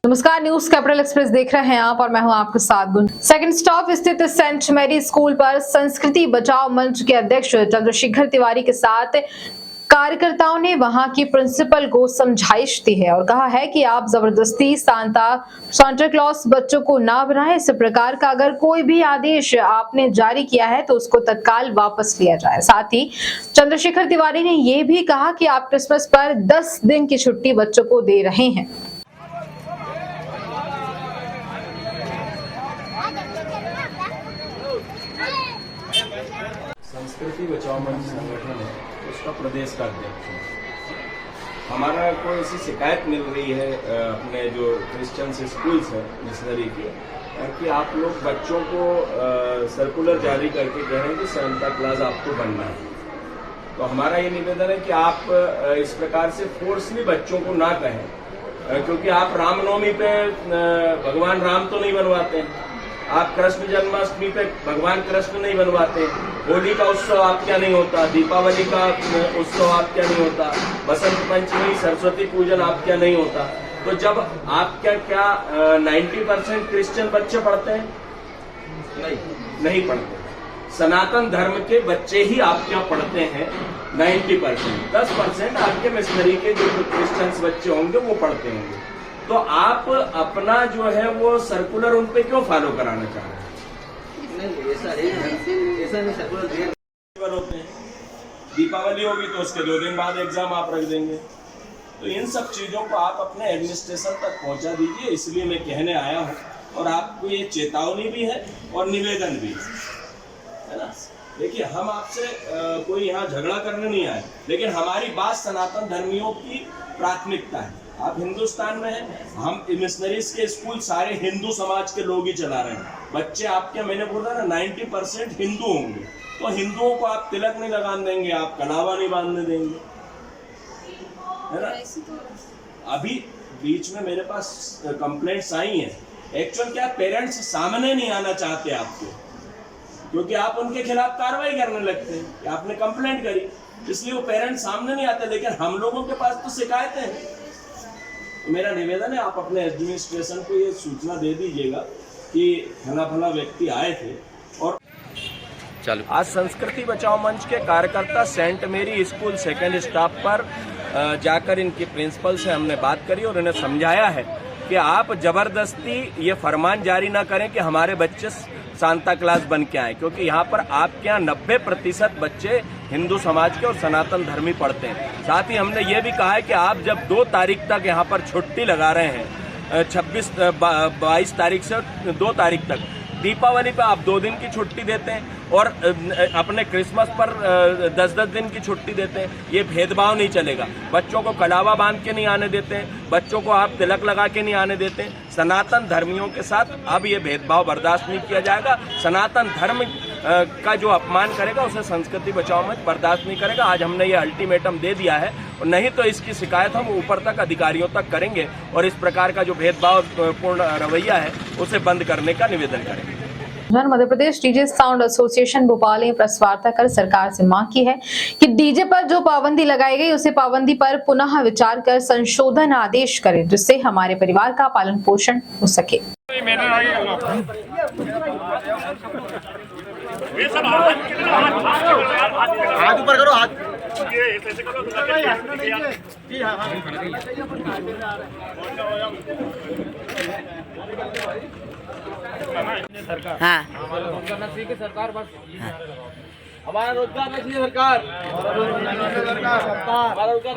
नमस्कार, news capital express देख रहे हैं आप और मैं हूं आपके साथ गुण। सेकंड स्टॉप स्थित सेंट मैरी स्कूल पर संस्कृति बचाओ मंच के अध्यक्ष चंद्रशेखर तिवारी के साथ कार्यकर्ताओं ने वहां की प्रिंसिपल को समझाइश दी है और कहा है कि आप जबरदस्ती सांता क्लॉज बच्चों को ना बनाएं। इस प्रकार का अगर कोई भी आदेश आपने जारी किया है तो उसको तत्काल वापस लिया जाए। साथ ही चंद्रशेखर तिवारी ने यह भी कहा कि आप क्रिसमस पर 10 दिन की छुट्टी बच्चों को दे रहे हैं। संस्कृति बचाओ मंच संगठन है, उसका प्रदेश का अध्यक्ष है। हमारा कोई ऐसी शिकायत मिल रही है अपने जो क्रिश्चियन स्कूल्स है मिशनरी के, कि आप लोग बच्चों को सर्कुलर जारी करके कह रहे हैं कि सांता क्लॉज आपको बनना है। तो हमारा ये निवेदन है कि आप इस प्रकार से फोर्सली बच्चों को ना कहें, क्योंकि आप रामनवमी पे भगवान राम तो नहीं बनवाते हैं, आप कृष्ण जन्माष्टमी पे भगवान कृष्ण नहीं बनवाते, होली का उत्सव आप क्या नहीं होता, दीपावली का उत्सव आप क्या नहीं होता, बसंत पंचमी सरस्वती पूजन आप क्या नहीं होता। तो जब आप क्या 90% क्रिश्चियन बच्चे पढ़ते हैं? नहीं पढ़ते। सनातन धर्म के बच्चे ही आप क्या पढ़ते हैं? 90%। 10% आपके मिशनरी के जो क्रिश्चियंस बच्चे होंगे वो पढ़ते होंगे। तो आप अपना जो है वो सर्कुलर उन पे क्यों फॉलो कराना चाह रहे हैं? नहीं, ऐसा नहीं सर्कुलर होते हैं। दीपावली होगी तो उसके 2 दिन बाद एग्जाम आप रख देंगे। तो इन सब चीजों को आप अपने एडमिनिस्ट्रेशन तक पहुंचा दीजिए, इसलिए मैं कहने आया हूं। और आपको ये चेतावनी भी है और निवेदन भी है ना। देखिए, हम आपसे कोई यहाँ झगड़ा करने नहीं आए, लेकिन हमारी बात सनातन धर्मियों की प्राथमिकता है। आप हिंदुस्तान में हैं, हम मिशनरीज के स्कूल सारे हिंदू समाज के लोग ही चला रहे हैं। बच्चे आपके, मैंने बोला ना, 90% हिंदू होंगे। तो हिंदुओं को आप तिलक नहीं लगाने देंगे, आप कलावा नहीं बांधने देंगे, है ना। अभी बीच में मेरे पास कंप्लेंट्स आई हैं। एक्चुअल क्या, पेरेंट्स सामने नहीं आना चाहते आपके, क्योंकि आप उनके खिलाफ कार्रवाई करने लगते हैं कि आपने कंप्लेंट करी, इसलिए वो पेरेंट्स सामने नहीं आते। लेकिन हम लोगों के पास तो शिकायतें हैं। तो मेरा निवेदन है, आप अपने एडमिनिस्ट्रेशन को ये सूचना दे दीजिएगा कि फला फला व्यक्ति आए थे। और आज संस्कृति बचाओ मंच के कार्यकर्ता सेंट मेरी स्कूल सेकंड स्टॉप पर जाकर इनके प्रिंसिपल से हमने बात करी और इन्हें समझाया है कि आप जबरदस्ती ये फरमान जारी ना करें कि हमारे बच्चे सांता क्लॉज बन के आए, क्योंकि यहाँ पर आपके यहाँ 90% बच्चे हिंदू समाज के और सनातन धर्मी पढ़ते हैं। साथ ही हमने ये भी कहा है कि आप जब 2 तारीख तक यहाँ पर छुट्टी लगा रहे हैं, 22 तारीख से 2 तारीख तक, दीपावली पे आप 2 दिन की छुट्टी देते हैं और अपने क्रिसमस पर 10-10 दिन की छुट्टी देते हैं। ये भेदभाव नहीं चलेगा। बच्चों को कलावा बांध के नहीं आने देते हैं, बच्चों को आप तिलक लगा के नहीं आने देते हैं। सनातन धर्मियों के साथ अब ये भेदभाव बर्दाश्त नहीं किया जाएगा। सनातन धर्म का जो अपमान करेगा उसे संस्कृति बचाओ मंच बर्दाश्त नहीं करेगा। आज हमने ये अल्टीमेटम दे दिया है, और नहीं तो इसकी शिकायत हम ऊपर तक अधिकारियों तक करेंगे और इस प्रकार का जो भेदभाव पूर्ण रवैया है उसे बंद करने का निवेदन करेंगे। Madhya Pradesh DJ sound association Bhopal ने प्रेस वार्ता कर सरकार से मांग की है कि डीजे पर जो पाबंदी लगाई गई उसे पाबंदी पर पुनः विचार कर संशोधन आदेश करे, जिससे हमारे परिवार का पालन पोषण हो सके। हाथ ऊपर करो, हाथ हाँ। हमारा रोजगार न चाहिए सरकार, बस हमारा रोजगार न चाहिए सरकार,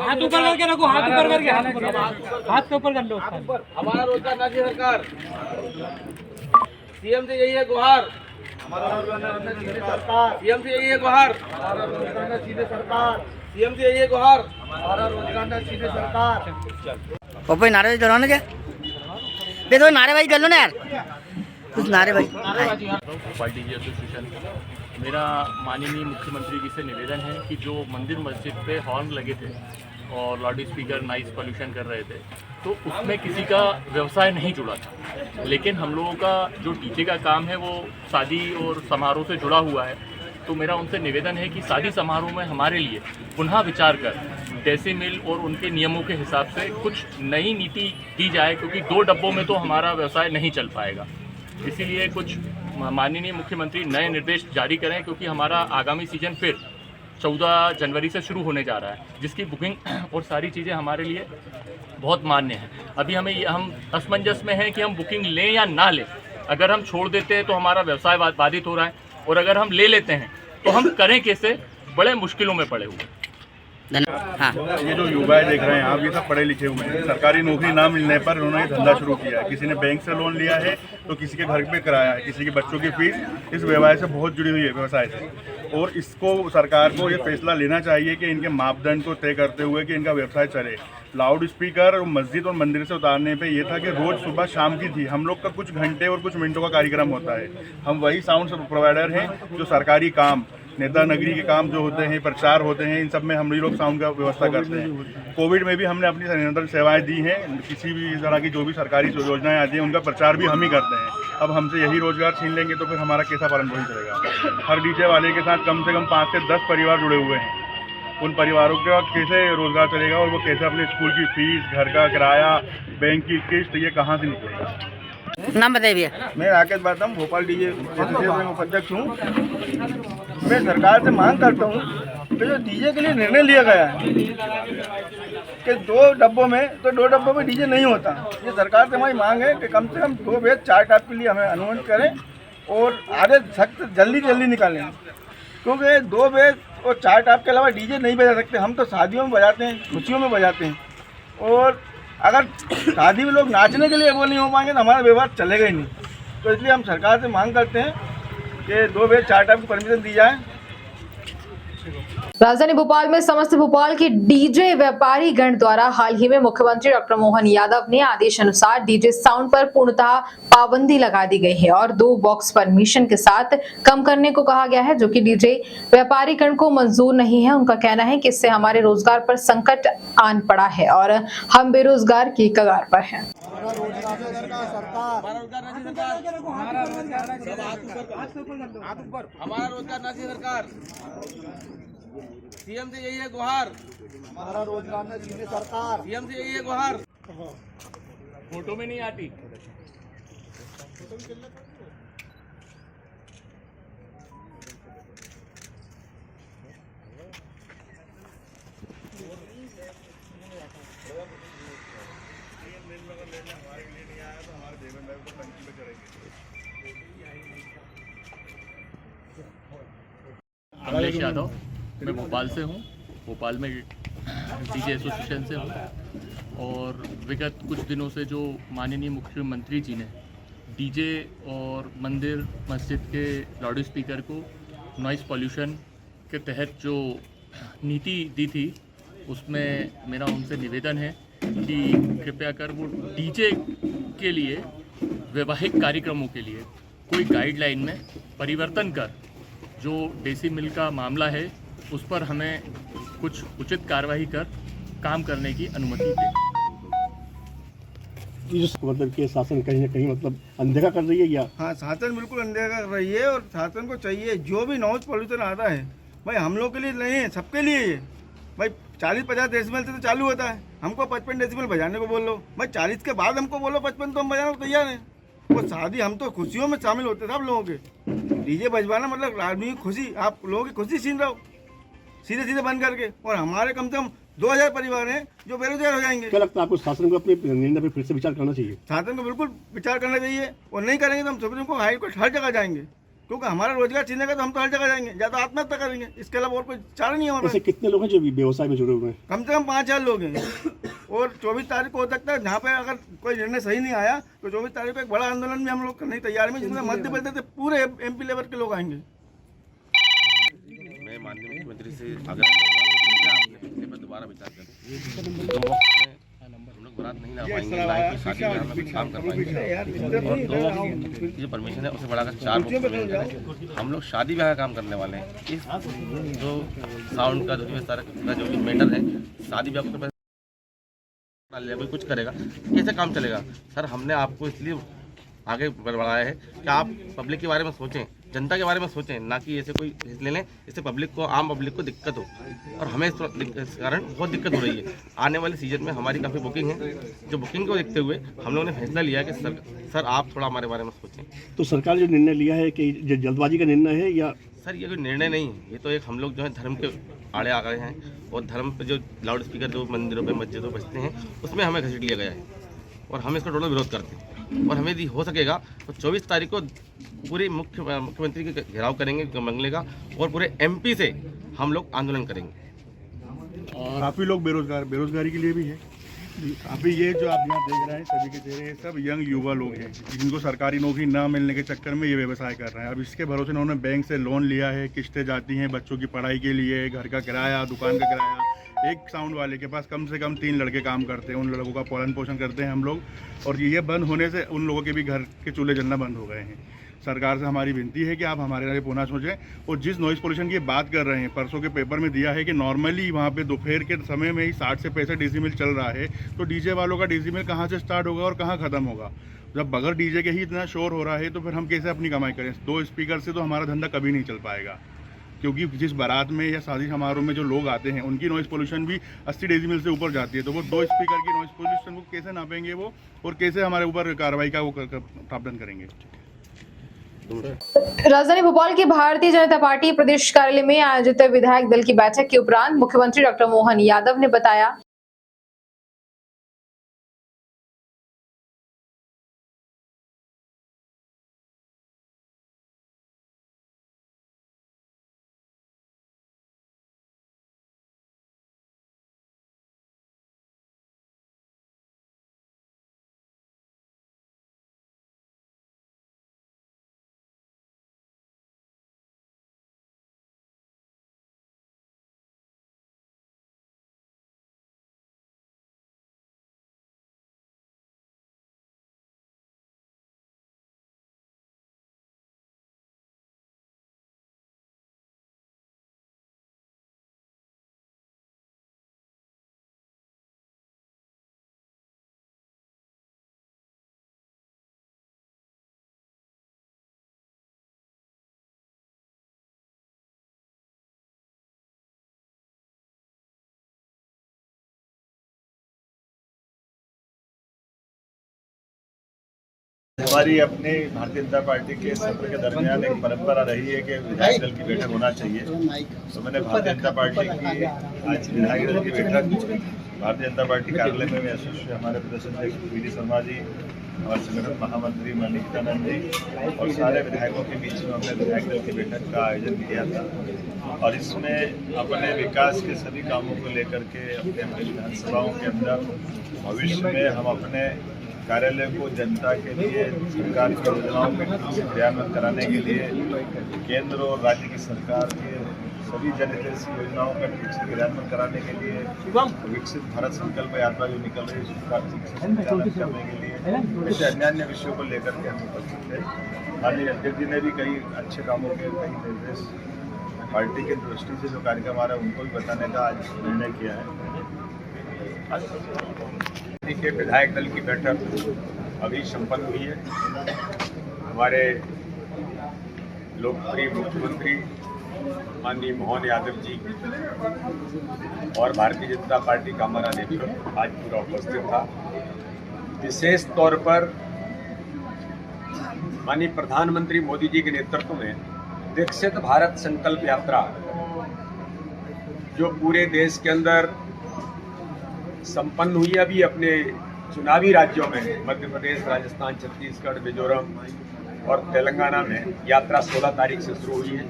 हाथ ऊपर करके रखो, हाथ ऊपर करके, हाथ के ऊपर कर लो। हमारा रोजगार न चाहिए सरकार, सीएम से यही है गुहार, सीएम से यही है गुहार, सीएम से यही है गुहार, हमारा रोजगार न चाहिए सरकार। पप्पा नारेबाजी करो ना, क्या देखो नारेबाजी कर लो ना यार, कुछ नारेबाजी। भोपाल डीजे एसोसिएशन, मेरा माननीय मुख्यमंत्री जी से निवेदन है कि जो मंदिर मस्जिद पे हॉर्न लगे थे और लाउड स्पीकर नाइस पॉल्यूशन कर रहे थे, तो उसमें किसी का व्यवसाय नहीं जुड़ा था। लेकिन हम लोगों का जो डीजे का काम है वो शादी और समारोह से जुड़ा हुआ है। तो मेरा उनसे निवेदन है कि शादी समारोह में हमारे लिए पुनः विचार कर डेसिमिल और उनके नियमों के हिसाब से कुछ नई नीति दी जाए, क्योंकि 2 डब्बों में तो हमारा व्यवसाय नहीं चल पाएगा। इसीलिए कुछ माननीय मुख्यमंत्री नए निर्देश जारी करें, क्योंकि हमारा आगामी सीजन फिर 14 जनवरी से शुरू होने जा रहा है, जिसकी बुकिंग और सारी चीज़ें हमारे लिए बहुत मान्य हैं। अभी हम असमंजस में हैं कि हम बुकिंग लें या ना लें। अगर हम छोड़ देते हैं तो हमारा व्यवसाय बाधित हो रहा है, और अगर हम ले लेते हैं तो हम करें कैसे, बड़े मुश्किलों में पड़े हुए। हाँ ये जो युवा देख रहे हैं आप, ये सब पढ़े लिखे हुए हैं। सरकारी नौकरी ना मिलने पर उन्होंने धंधा शुरू किया है। किसी ने बैंक से लोन लिया है तो किसी के घर पे कराया है, किसी के बच्चों की फीस इस व्यवसाय से बहुत जुड़ी हुई है व्यवसाय से। और इसको सरकार को ये फैसला लेना चाहिए कि इनके मापदंड को तय करते हुए कि इनका व्यवसाय चले। लाउड स्पीकर मस्जिद और मंदिर से उतारने पे ये था कि रोज़ सुबह शाम की थी, हम लोग का कुछ घंटे और कुछ मिनटों का कार्यक्रम होता है। हम वही साउंड प्रोवाइडर हैं जो सरकारी काम, नेता नगरी के काम जो होते हैं, प्रचार होते हैं, इन सब में हम लोग साउंड का व्यवस्था करते हैं। कोविड में भी हमने अपनी निरंतर सेवाएं दी हैं। किसी भी तरह की जो भी सरकारी योजनाएं आती हैं उनका प्रचार भी हम ही करते हैं। अब हमसे यही रोजगार छीन लेंगे तो फिर हमारा कैसा पालन पोषण चलेगा। हर डीजे वाले के साथ कम से कम 5 से 10 परिवार जुड़े हुए हैं। उन परिवारों का कैसे रोजगार चलेगा और वो कैसे अपने स्कूल की फीस, घर का किराया, बैंक की किस्त, ये कहाँ से निकलेगा। नाम बताइए भैया। मैं राकेश बात हूँ, भोपाल डीजे उपाध्यक्ष हूँ। मैं सरकार से मांग करता हूँ कि जो डीजे के लिए निर्णय लिया गया है कि 2 डब्बों में डीजे नहीं होता, ये सरकार से हमारी मांग है कि कम से कम 2 बेस 4 टाइप के लिए हमें अनुमति करें और आगे सख्त जल्दी निकालें। क्योंकि 2 बेस और 4 टाइप के अलावा डीजे नहीं बजा सकते। हम तो शादियों में बजाते हैं, खुशियों में बजाते हैं, और अगर शादी में लोग नाचने के लिए वो नहीं हो पाएंगे तो हमारा व्यवहार चलेगा ही नहीं। तो इसलिए हम सरकार से मांग करते हैं कि 2 बेस 4 टाइप की परमिशन दी जाए। राजधानी भोपाल में समस्त भोपाल के डीजे व्यापारी गण द्वारा हाल ही में मुख्यमंत्री डॉक्टर मोहन यादव ने आदेश अनुसार डीजे साउंड पर पूर्णतः पाबंदी लगा दी गई है और 2 बॉक्स परमिशन के साथ कम करने को कहा गया है, जो कि डीजे व्यापारी गण को मंजूर नहीं है। उनका कहना है कि इससे हमारे रोजगार पर संकट आन पड़ा है और हम बेरोजगार की कगार पर हैं। हमारा रोजगार ना चाहिए सरकार, सीएम से यही है गुहार। हमारा रोजगार न छीने सरकार, सीएम से यही है गुहार। फोटो में नहीं आती। कमलेश यादव, मैं भोपाल से हूँ। भोपाल में डीजे एसोसिएशन से हूँ और विगत कुछ दिनों से जो माननीय मुख्यमंत्री जी ने डीजे और मंदिर मस्जिद के लाउड स्पीकर को नॉइज़ पॉल्यूशन के तहत जो नीति दी थी, उसमें मेरा उनसे निवेदन है कि कृपया कर वो डीजे के लिए वैवाहिक कार्यक्रमों के लिए कोई गाइडलाइन में परिवर्तन कर जो डेसिमिल का मामला है उस पर हमें कुछ उचित कार्रवाई कर काम करने की अनुमति दें। मतलब कि शासन कहीं ना कहीं मतलब अनदेखा कर रही है या? हाँ, शासन बिल्कुल अनदेखा कर रही है और शासन को चाहिए जो भी नॉइज पॉल्यूशन आता है भाई हम लोग के लिए नहीं है, सबके लिए ये भाई 40-50 डेसिबल से तो चालू होता है। हमको 55 डेसिबल बजाने को बोल लो भाई, 40 के बाद हमको बोलो 55 तो हम बजाने को तैयार हैं। वो शादी हम तो खुशियों में शामिल होते सब लोगों के। डीजे बजवाना मतलब आदमी की खुशी, आप लोगों की खुशी छीन रहे हो सीधे बंद करके, और हमारे कम से कम 2000 परिवार हैं जो बेरोजगार हो जाएंगे। क्या लगता है आपको शासन को अपने निर्णय पर फिर से विचार करना चाहिए? शासन को बिल्कुल विचार करना चाहिए, और नहीं करेंगे तो हम सुप्रीम कोर्ट, हाई कोर्ट, हर जगह जाएंगे, क्योंकि हमारा रोजगार छीनेगा तो हम तो हर जगह जाएंगे, या तो आत्महत्या करेंगे। इसके अलावा और कोई चारा नहीं है हमारे। ऐसे कितने लोग हैं जो व्यवसाय में जुड़े हुए हैं? कम से कम 5000 लोग हैं, और 24 तारीख को हो सकता है, जहाँ पे अगर कोई निर्णय सही नहीं आया तो 24 तारीख को एक बड़ा आंदोलन भी हम लोग करने की तैयारी में, जिसमें मध्य प्रदेश से पूरे MP लेवल के लोग आएंगे। मैं माननीय मुख्यमंत्री से आग्रह करूँगा कि इस पर दोबारा विचार करें। 2 वक्त में हम लोग बारात नहीं ला पाएंगे, ना ही शादी में काम कर पाएंगे, और जो परमिशन है उसे बढ़ाकर 4 वक्त परमिशन करें। हम लोग शादी ब्याह का काम करने वाले हैं। इस जो साउंड का जो भी मैटर है, शादी ब्याह को लेवल कुछ करेगा, कैसे काम चलेगा? सर, हमने आपको इसलिए आगे बढ़ाया है कि आप पब्लिक के बारे में सोचें जनता के बारे में सोचें, ना कि ऐसे कोई ले लें इससे पब्लिक को, आम पब्लिक को दिक्कत हो। और हमें इस कारण बहुत दिक्कत हो रही है। आने वाले सीजन में हमारी काफ़ी बुकिंग है, जो बुकिंग को देखते हुए हम लोगों ने फैसला लिया कि सर आप थोड़ा हमारे बारे में सोचें। तो सरकार जो निर्णय लिया है कि जो जल्दबाजी का निर्णय है या सर ये कोई निर्णय नहीं है, ये तो एक हम लोग जो है धर्म के आड़े आ गए हैं और धर्म पे जो लाउड स्पीकर जो मंदिरों पे मस्जिदों पे बजते हैं उसमें हमें घसीट लिया गया है और हम इसका टोटल विरोध करते हैं। और हमें यदि हो सकेगा तो 24 तारीख को पूरी मुख्यमंत्री के घेराव करेंगे बंगले का और पूरे MP से हम लोग आंदोलन करेंगे। और काफ़ी लोग बेरोजगारी के लिए भी है। अभी ये जो आप यहाँ देख रहे हैं सभी के चेहरे सब यंग युवा लोग हैं जिनको सरकारी नौकरी ना मिलने के चक्कर में ये व्यवसाय कर रहे हैं। अब इसके भरोसे उन्होंने बैंक से लोन लिया है, किस्तें जाती हैं बच्चों की पढ़ाई के लिए, घर का किराया, दुकान का किराया। एक साउंड वाले के पास कम से कम 3 लड़के काम करते हैं, उन लोगों का पालन पोषण करते हैं हम लोग। और ये बंद होने से उन लोगों के भी घर के चूल्हे जलना बंद हो गए हैं। सरकार से हमारी विनती है कि आप हमारे लिए पुनः सोचें। और जिस नॉइज़ पोल्यूशन की बात कर रहे हैं, परसों के पेपर में दिया है कि नॉर्मली वहाँ पे दोपहर के समय में ही 60 से 65 डेसिबल चल रहा है, तो डीजे वालों का डेसिबल कहाँ से स्टार्ट होगा और कहाँ ख़त्म होगा। जब बगैर डीजे के ही इतना शोर हो रहा है तो फिर हम कैसे अपनी कमाई करें। 2 स्पीकर से तो हमारा धंधा कभी नहीं चल पाएगा, क्योंकि जिस बारात में या शादी समारोह में जो लोग आते हैं उनकी नॉइज़ पोल्यूशन भी 80 डेसिबल से ऊपर जाती है। तो वो 2 स्पीकर की नॉइज़ पोल्यूशन को कैसे नापेंगे वो, और कैसे हमारे ऊपर कार्रवाई का वो प्रावधान करेंगे। राजधानी भोपाल की भारतीय जनता पार्टी प्रदेश कार्यालय में आयोजित विधायक दल की बैठक के उपरांत मुख्यमंत्री डॉक्टर मोहन यादव ने बताया हमारी अपनी भारतीय जनता पार्टी के सत्र के दरमियान एक परंपरा रही है कि विधायक दल की बैठक होना चाहिए। तो मैंने भारतीय जनता पार्टी की आज विधायक दल की बैठक भारतीय जनता पार्टी कार्यालय में यशस्वी हमारे प्रदेश अध्यक्ष वी.डी. शर्मा जी और संगठन महामंत्री मणिकानंद जी और सारे विधायकों के बीच में हमने विधायक दल की बैठक का आयोजन किया था। और इसमें अपने विकास के सभी कामों को लेकर के अपने विधानसभाओं के अंदर भविष्य में हम अपने कार्यालय को जनता के लिए सरकार की योजनाओं में क्रियान्वित कराने के लिए केंद्र और राज्य की सरकार के सभी जनहितैषी योजनाओं का ठीक से क्रियान्वयन कराने के लिए विकसित भारत संकल्प यात्रा जो निकल रही है उसका ठीक से संचालन करने के लिए ऐसे अन्य अन्य विषयों को लेकर के हम उपस्थित थे। माननीय अध्यक्ष जी ने भी कई अच्छे कामों के कई निर्देश पार्टी के दृष्टि से जो कार्यक्रम आ रहा है उनको भी बताने का आज निर्णय किया है। के विधायक दल की बैठक अभी संपन्न हुई है। हमारे लोकप्रिय मुख्यमंत्री माननीय मोहन यादव जी और भारतीय जनता पार्टी का हमारा नेतृत्व आज पूरा उपस्थित था। विशेष तौर पर माननीय प्रधानमंत्री मोदी जी के नेतृत्व में विकसित भारत संकल्प यात्रा जो पूरे देश के अंदर संपन्न हुई। अभी अपने चुनावी राज्यों में मध्य प्रदेश, राजस्थान, छत्तीसगढ़, मिजोरम और तेलंगाना में यात्रा 16 तारीख से शुरू हुई है।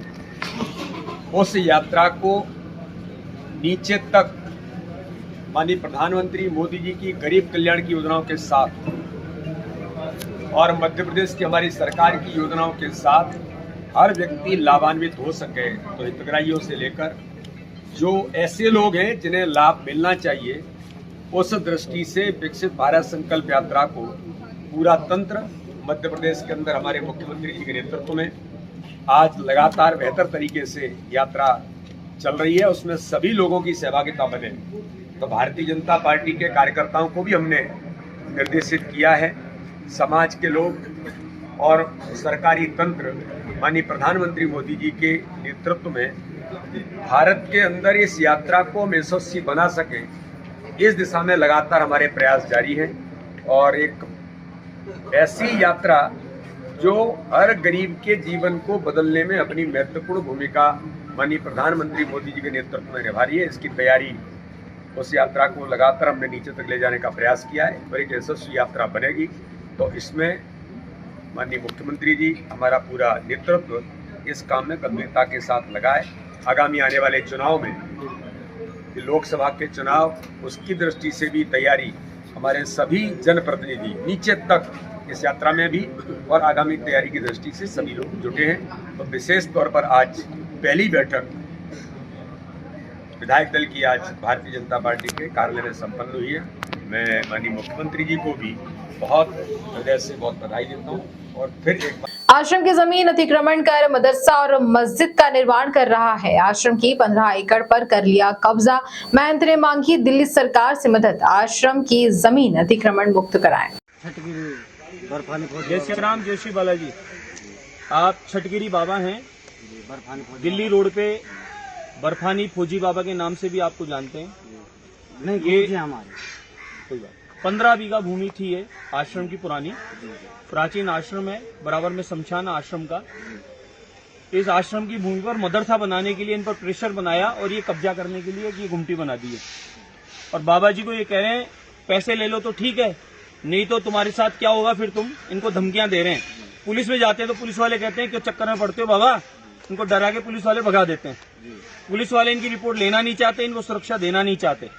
उस यात्रा को नीचे तक माननीय प्रधानमंत्री मोदी जी की गरीब कल्याण की योजनाओं के साथ और मध्य प्रदेश की हमारी सरकार की योजनाओं के साथ हर व्यक्ति लाभान्वित हो सके। तो हितग्राहियों से लेकर जो ऐसे लोग हैं जिन्हें लाभ मिलना चाहिए, उस दृष्टि से विकसित भारत संकल्प यात्रा को पूरा तंत्र मध्य प्रदेश के अंदर हमारे मुख्यमंत्री जी के नेतृत्व में आज लगातार बेहतर तरीके से यात्रा चल रही है। उसमें सभी लोगों की सहभागिता बने। तो भारतीय जनता पार्टी के कार्यकर्ताओं को भी हमने निर्देशित किया है, समाज के लोग और सरकारी तंत्र माननीय प्रधानमंत्री मोदी जी के नेतृत्व में भारत के अंदर इस यात्रा को हम यशस्वी बना सकें, इस दिशा में लगातार हमारे प्रयास जारी हैं। और एक ऐसी यात्रा जो हर गरीब के जीवन को बदलने में अपनी महत्वपूर्ण भूमिका माननीय प्रधानमंत्री मोदी जी के नेतृत्व में निभा रही है, इसकी तैयारी, उस यात्रा को लगातार हमने नीचे तक ले जाने का प्रयास किया है और एक यशस्वी यात्रा बनेगी। तो इसमें माननीय मुख्यमंत्री जी, हमारा पूरा नेतृत्व इस काम में गंभीरता के साथ लगा है। आगामी आने वाले चुनाव में, लोकसभा के चुनाव, उसकी दृष्टि से भी तैयारी हमारे सभी जनप्रतिनिधि नीचे तक इस यात्रा में भी और आगामी तैयारी की दृष्टि से सभी लोग जुटे हैं। तो विशेष तौर पर आज पहली बैठक विधायक दल की आज भारतीय जनता पार्टी के कार्यालय में संपन्न हुई है। मैं माननीय मुख्यमंत्री जी को भी बहुत हृदय से बहुत बधाई देता हूँ। और फिर एक बार आश्रम की जमीन अतिक्रमण कर मदरसा और मस्जिद का निर्माण कर रहा है। आश्रम की 15 एकड़ पर कर लिया कब्जा। महंत ने मांगी दिल्ली सरकार से मदद, आश्रम की जमीन अतिक्रमण मुक्त कराएं। जय श्री राम, जय श्री बालाजी। आप छठगिरी बाबा हैं, दिल्ली रोड पे बर्फानी फौजी बाबा के नाम से भी आपको जानते हैं। नहीं, ये हमारे कोई बात। 15 बीघा भूमि थी ये आश्रम की पुरानी, प्राचीन आश्रम है, बराबर में शमशान आश्रम का। इस आश्रम की भूमि पर मदरसा बनाने के लिए इन पर प्रेशर बनाया और ये कब्जा करने के लिए ये गुमटी बना दी है। और बाबा जी को ये कह रहे हैं पैसे ले लो तो ठीक है, नहीं तो तुम्हारे साथ क्या होगा, फिर तुम इनको धमकियां दे रहे हैं। पुलिस में जाते हैं तो पुलिस वाले कहते हैं क्यों चक्कर में पड़ते हो बाबा, इनको डरा के पुलिस वाले भगा देते हैं। पुलिस वाले इनकी रिपोर्ट लेना नहीं चाहते, इनको सुरक्षा देना नहीं चाहते।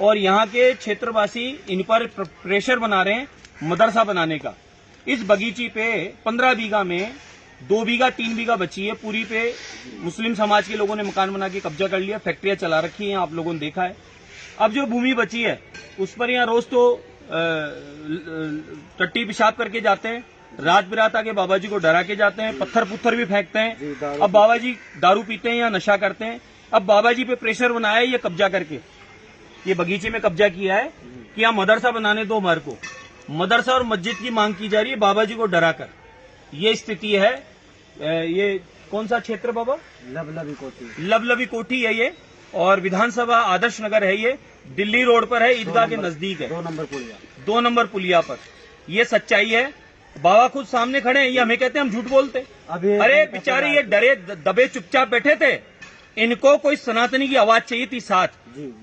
और यहाँ के क्षेत्रवासी इन पर प्रेशर बना रहे हैं मदरसा बनाने का। इस बगीची पे 15 बीघा में 2 बीघा 3 बीघा बची है, पूरी पे मुस्लिम समाज के लोगों ने मकान बना के कब्जा कर लिया, फैक्ट्रियां चला रखी हैं, आप लोगों ने देखा है। अब जो भूमि बची है उस पर यहाँ रोज तो टट्टी पेशाब करके जाते हैं, रात बिरात आके बाबा जी को डरा के जाते हैं, पत्थर पुत्थर भी फेंकते हैं। अब बाबा जी दारू पीते हैं या नशा करते हैं। अब बाबा जी पे प्रेशर बनाया है ये कब्जा करके, ये बगीचे में कब्जा किया है कि यहाँ मदरसा बनाने दो हमारे को। मदरसा और मस्जिद की मांग की जा रही है बाबा जी को डरा कर। ये स्थिति है। ये कौन सा क्षेत्र बाबा? लवलवी कोठी है ये, और विधानसभा आदर्श नगर है ये, दिल्ली रोड पर है, ईदगाह के नजदीक है, 2 नंबर पुलिया पर। ये सच्चाई है, बाबा खुद सामने खड़े हैं, ये हमें कहते हैं हम झूठ बोलते। अरे बेचारे ये डरे दबे चुपचाप बैठे थे, इनको कोई सनातनी की आवाज चाहिए थी साथ।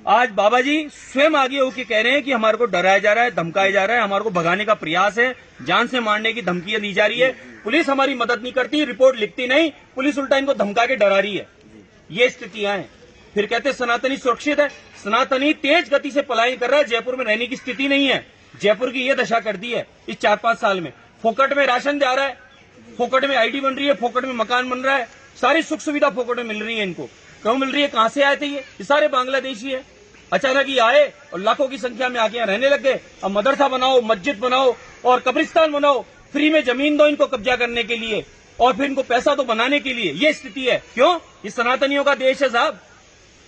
आज बाबा जी स्वयं आगे होकर कह रहे हैं कि हमारे को डराया जा रहा है, धमकाया जा रहा है, हमारे को भगाने का प्रयास है, जान से मारने की धमकियां दी जा रही है। पुलिस हमारी मदद नहीं करती, रिपोर्ट लिखती नहीं, पुलिस उल्टा इनको धमका के डरा रही है। ये स्थितियां हैं। फिर कहते सनातनी सुरक्षित है, सनातनी तेज गति से पलायन कर रहा है, जयपुर में रहने की स्थिति नहीं है। जयपुर की ये दशा कर दी है इस 4-5 साल में। फोकट में राशन जा रहा है, फोकट में आईडी बन रही है, फोकट में मकान बन रहा है, सारी सुख सुविधा फोकट में मिल रही है इनको। क्यों मिल रही है? कहां से आए थे ये सारे बांग्लादेशी है। अचानक ही आए और लाखों की संख्या में आके यहाँ रहने लग गए। अब मदरसा बनाओ, मस्जिद बनाओ और कब्रिस्तान बनाओ, फ्री में जमीन दो इनको कब्जा करने के लिए और फिर इनको पैसा तो बनाने के लिए। ये स्थिति है। क्यों? ये सनातनियों का देश है साहब,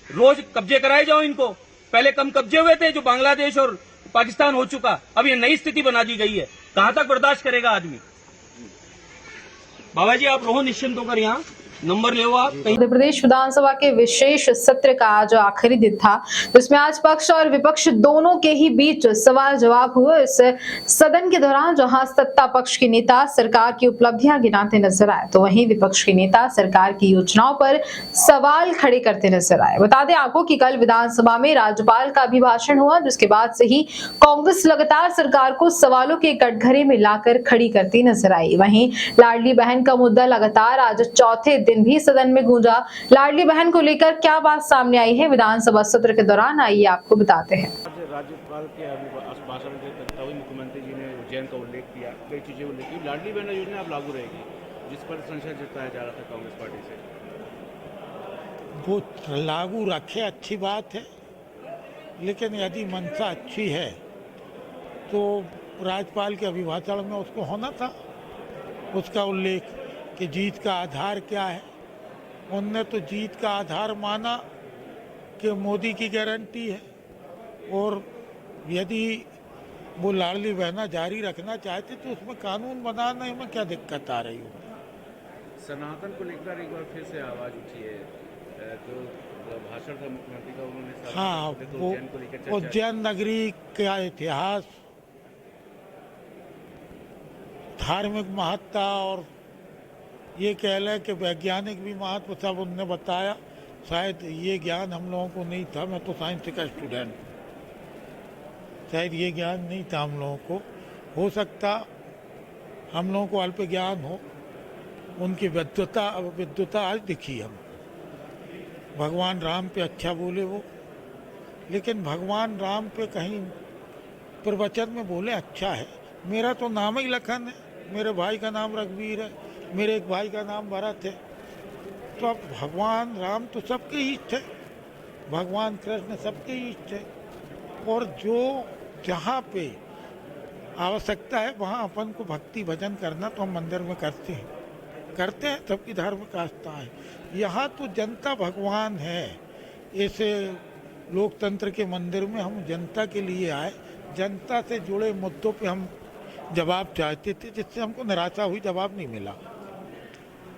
रोज कब्जे कराए जाओ इनको। पहले कम कब्जे हुए थे जो बांग्लादेश और पाकिस्तान हो चुका, अब ये नई स्थिति बना दी गई है। कहां तक बर्दाश्त करेगा आदमी? बाबा जी आप रहो निश्चिंत होकर, यहाँ नंबर ले आप। मध्य प्रदेश विधानसभा के विशेष सत्र का आज आखिरी दिन था, जिसमें आज पक्ष और विपक्ष दोनों के ही बीच सवाल जवाब हुए। इस सदन के दौरान जहां सत्ता पक्ष के नेता सरकार की उपलब्धियां गिनाते नजर आए, तो वहीं विपक्ष के नेता सरकार की योजनाओं पर सवाल खड़े करते नजर आए। बता दें आपको कि कल विधानसभा में राज्यपाल का अभिभाषण हुआ, जिसके बाद से ही कांग्रेस लगातार सरकार को सवालों के कटघरे में लाकर खड़ी करती नजर आई। वहीं लाडली बहन का मुद्दा लगातार आज चौथे दिन भी सदन में गूंजा। लाडली बहन को लेकर क्या बात सामने आई है विधानसभा सत्र के दौरान, आइए आपको बताते हैं। राज्यपाल के भाषण के करते हुए मुख्यमंत्री जी ने उज्जैन का उल्लेख किया, कई चीजें उल्लेख की। लाडली बहन योजना अब लागू रहेगी, जिस पर संशय जताया जा रहा था कांग्रेस पार्टी से। वो लागू रखे अच्छी बात है, लेकिन यदि मंशा अच्छी है तो राज्यपाल के अभिभाषण में उसको होना था, उसका उल्लेख कि जीत का आधार क्या है। उनने तो जीत का आधार माना कि मोदी की गारंटी है, और यदि वो लाडली बहना जारी रखना चाहते तो उसमें कानून बनाने में क्या दिक्कत आ रही हो। सनातन को लेकर एक बार फिर से आवाज़ उठी है। जो भाषण था मुख्यमंत्री का, उन्होंने हाँ, तो उज्जैन को लेकर चर्चा उज्जैन नगरी का इतिहास, धार्मिक महत्ता और ये कह लें कि वैज्ञानिक भी महत्व सब उनने बताया। शायद ये ज्ञान हम लोगों को नहीं था, मैं तो साइंस का स्टूडेंट, शायद ये ज्ञान नहीं था हम लोगों को। हो सकता हम लोगों को अल्प ज्ञान हो। उनकी विद्वता आज दिखी हम। भगवान राम पे अच्छा बोले वो, लेकिन भगवान राम पे कहीं प्रवचन में बोले अच्छा है। मेरा तो नाम ही लखन है, मेरे भाई का नाम रघुवीर है, मेरे एक भाई का नाम भरत है। तो अब भगवान राम तो सबके इष्ट है, भगवान कृष्ण सबके इष्ट है। और जो जहाँ पे आवश्यकता है वहाँ अपन को भक्ति भजन करना तो हम मंदिर में करते हैं, सबकी धार्मिक आस्था है। यहाँ तो जनता भगवान है। ऐसे लोकतंत्र के मंदिर में हम जनता के लिए आए, जनता से जुड़े मुद्दों पे हम जवाब चाहते थे, जिससे हमको निराशा हुई, जवाब नहीं मिला।